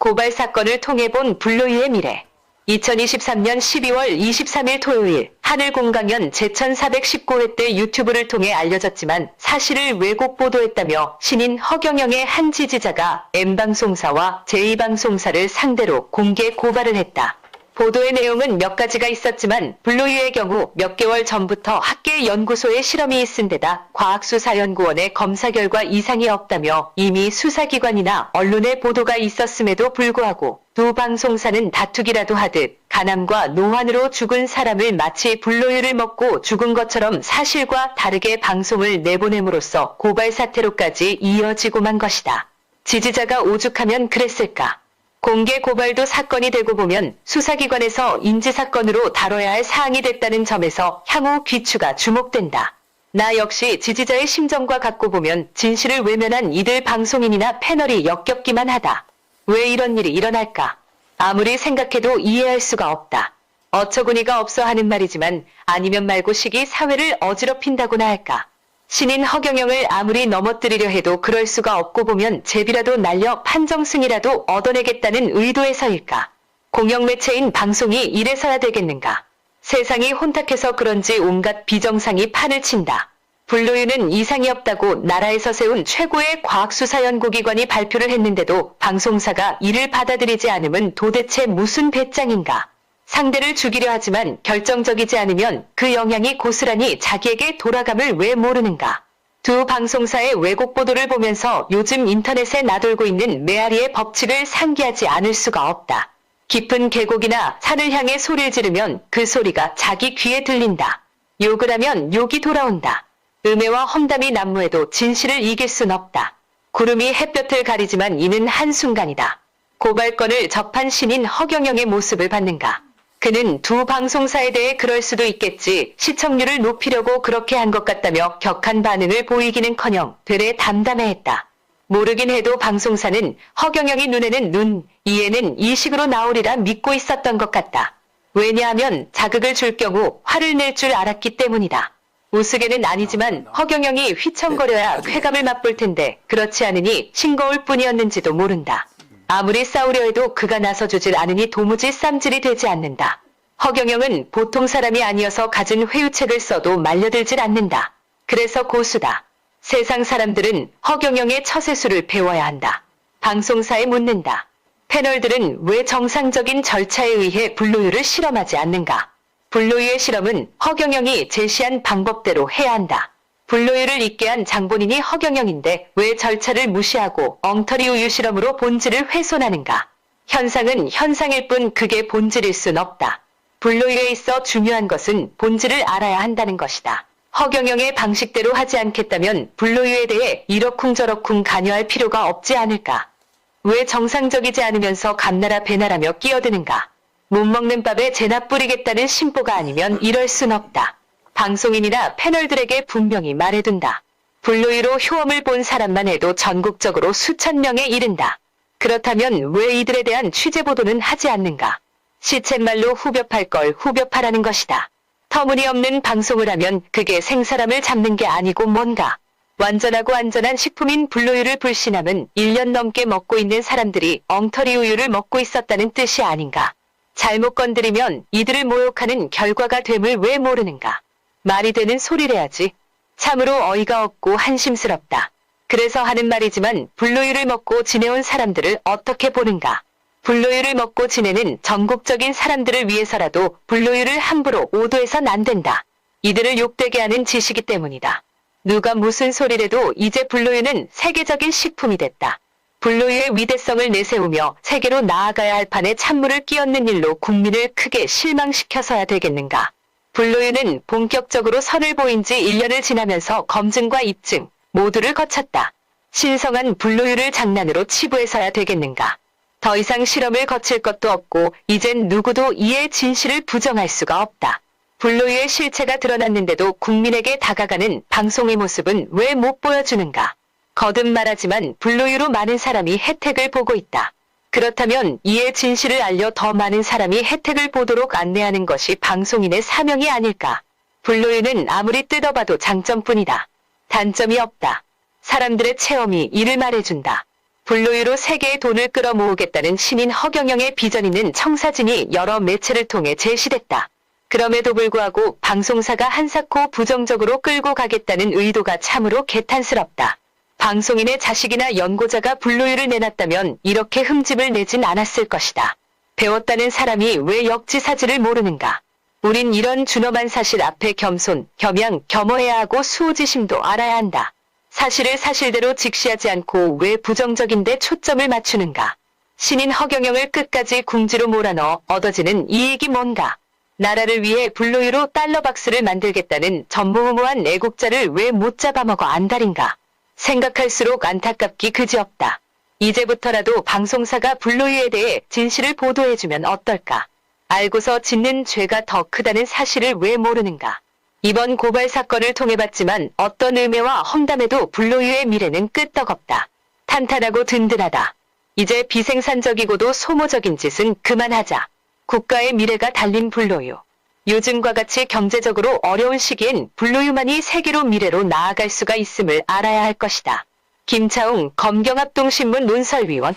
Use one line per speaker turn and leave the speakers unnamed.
고발 사건을 통해 본 불로이의 미래. 2023년 12월 23일 토요일 하늘공강연 제1419회 때 유튜브를 통해 알려졌지만 사실을 왜곡 보도했다며 신인 허경영의 한 지지자가 M방송사와 제2방송사를 상대로 공개 고발을 했다. 보도의 내용은 몇 가지가 있었지만 불로이의 경우 몇 개월 전부터 학계연구소에 실험이 있은 데다 과학수사연구원의 검사 결과 이상이 없다며 이미 수사기관이나 언론의 보도가 있었음에도 불구하고 두 방송사는 다투기라도 하듯 간암과 노환으로 죽은 사람을 마치 불로이를 먹고 죽은 것처럼 사실과 다르게 방송을 내보냄으로써 고발 사태로까지 이어지고만 것이다. 지지자가 오죽하면 그랬을까. 공개 고발도 사건이 되고 보면 수사기관에서 인지사건으로 다뤄야 할 사항이 됐다는 점에서 향후 귀추가 주목된다. 나 역시 지지자의 심정과 갖고 보면 진실을 외면한 이들 방송인이나 패널이 역겹기만 하다. 왜 이런 일이 일어날까? 아무리 생각해도 이해할 수가 없다. 어처구니가 없어 하는 말이지만 아니면 말고 식이 사회를 어지럽힌다고나 할까? 신인 허경영을 아무리 넘어뜨리려 해도 그럴 수가 없고 보면 제비라도 날려 판정승이라도 얻어내겠다는 의도에서일까? 공영매체인 방송이 이래서야 되겠는가? 세상이 혼탁해서 그런지 온갖 비정상이 판을 친다. 불로이는 이상이 없다고 나라에서 세운 최고의 과학수사연구기관이 발표를 했는데도 방송사가 이를 받아들이지 않음은 도대체 무슨 배짱인가? 상대를 죽이려 하지만 결정적이지 않으면 그 영향이 고스란히 자기에게 돌아감을 왜 모르는가? 두 방송사의 왜곡 보도를 보면서 요즘 인터넷에 나돌고 있는 메아리의 법칙을 상기하지 않을 수가 없다. 깊은 계곡이나 산을 향해 소리를 지르면 그 소리가 자기 귀에 들린다. 욕을 하면 욕이 돌아온다. 음해와 험담이 난무해도 진실을 이길 순 없다. 구름이 햇볕을 가리지만 이는 한순간이다. 고발건을 접한 신인 허경영의 모습을 봤는가? 그는 두 방송사에 대해 그럴 수도 있겠지 시청률을 높이려고 그렇게 한 것 같다며 격한 반응을 보이기는커녕 되레 담담해했다. 모르긴 해도 방송사는 허경영이 눈에는 눈, 이에는 이식으로 나오리라 믿고 있었던 것 같다. 왜냐하면 자극을 줄 경우 화를 낼 줄 알았기 때문이다. 우스개는 아니지만 허경영이 휘청거려야 쾌감을 맛볼 텐데 그렇지 않으니 싱거울 뿐이었는지도 모른다. 아무리 싸우려 해도 그가 나서주질 않으니 도무지 쌈질이 되지 않는다. 허경영은 보통 사람이 아니어서 갖은 회유책을 써도 말려들질 않는다. 그래서 고수다. 세상 사람들은 허경영의 처세술을 배워야 한다. 방송사에 묻는다. 패널들은 왜 정상적인 절차에 의해 불로이를 실험하지 않는가? 불로이의 실험은 허경영이 제시한 방법대로 해야 한다. 불로이를 잊게 한 장본인이 허경영인데 왜 절차를 무시하고 엉터리 우유 실험으로 본질을 훼손하는가? 현상은 현상일 뿐 그게 본질일 순 없다. 불로이에 있어 중요한 것은 본질을 알아야 한다는 것이다. 허경영의 방식대로 하지 않겠다면 불로이에 대해 이러쿵저러쿵 관여할 필요가 없지 않을까? 왜 정상적이지 않으면서 감나라 배나라며 끼어드는가? 못 먹는 밥에 재나 뿌리겠다는 심보가 아니면 이럴 순 없다. 방송인이나 패널들에게 분명히 말해둔다. 불로이로 효험을 본 사람만 해도 전국적으로 수천 명에 이른다. 그렇다면 왜 이들에 대한 취재 보도는 하지 않는가? 시쳇말로 후벼팔 걸 후벼파라는 것이다. 터무니없는 방송을 하면 그게 생사람을 잡는 게 아니고 뭔가. 완전하고 안전한 식품인 불로이를 불신함은 1년 넘게 먹고 있는 사람들이 엉터리 우유를 먹고 있었다는 뜻이 아닌가? 잘못 건드리면 이들을 모욕하는 결과가 됨을 왜 모르는가? 말이 되는 소리래야지. 참으로 어이가 없고 한심스럽다. 그래서 하는 말이지만 불로이를 먹고 지내온 사람들을 어떻게 보는가? 불로이를 먹고 지내는 전국적인 사람들을 위해서라도 불로이를 함부로 오도해선 안 된다. 이들을 욕되게 하는 짓이기 때문이다. 누가 무슨 소리래도 이제 불로이는 세계적인 식품이 됐다. 불로이의 위대성을 내세우며 세계로 나아가야 할 판에 찬물을 끼얹는 일로 국민을 크게 실망시켜서야 되겠는가? 불로이는 본격적으로 선을 보인 지 1년을 지나면서 검증과 입증 모두를 거쳤다. 신성한 불로이를 장난으로 치부해서야 되겠는가? 더 이상 실험을 거칠 것도 없고 이젠 누구도 이의 진실을 부정할 수가 없다. 불로이의 실체가 드러났는데도 국민에게 다가가는 방송의 모습은 왜 못 보여주는가? 거듭 말하지만 불로이로 많은 사람이 혜택을 보고 있다. 그렇다면 이의 진실을 알려 더 많은 사람이 혜택을 보도록 안내하는 것이 방송인의 사명이 아닐까? 불로이는 아무리 뜯어봐도 장점뿐이다. 단점이 없다. 사람들의 체험이 이를 말해준다. 불로유로 세계의 돈을 끌어모으겠다는 신인 허경영의 비전이는 청사진이 여러 매체를 통해 제시됐다. 그럼에도 불구하고 방송사가 한사코 부정적으로 끌고 가겠다는 의도가 참으로 개탄스럽다. 방송인의 자식이나 연고자가 불로유를 내놨다면 이렇게 흠집을 내진 않았을 것이다. 배웠다는 사람이 왜 역지사지를 모르는가? 우린 이런 준엄한 사실 앞에 겸손, 겸양, 겸허해야 하고 수호지심도 알아야 한다. 사실을 사실대로 직시하지 않고 왜 부정적인데 초점을 맞추는가? 신인 허경영을 끝까지 궁지로 몰아넣어 얻어지는 이익이 뭔가? 나라를 위해 불로유로 달러 박스를 만들겠다는 전무후무한 애국자를 왜 못 잡아먹어 안달인가? 생각할수록 안타깝기 그지없다. 이제부터라도 방송사가 불로유에 대해 진실을 보도해주면 어떨까? 알고서 짓는 죄가 더 크다는 사실을 왜 모르는가? 이번 고발 사건을 통해 봤지만 어떤 음해와 험담에도 불로유의 미래는 끄떡없다. 탄탄하고 든든하다. 이제 비생산적이고도 소모적인 짓은 그만하자. 국가의 미래가 달린 불로유. 요즘과 같이 경제적으로 어려운 시기엔 불로유만이 세계로 미래로 나아갈 수가 있음을 알아야 할 것이다. 김차웅 검경합동신문 논설위원.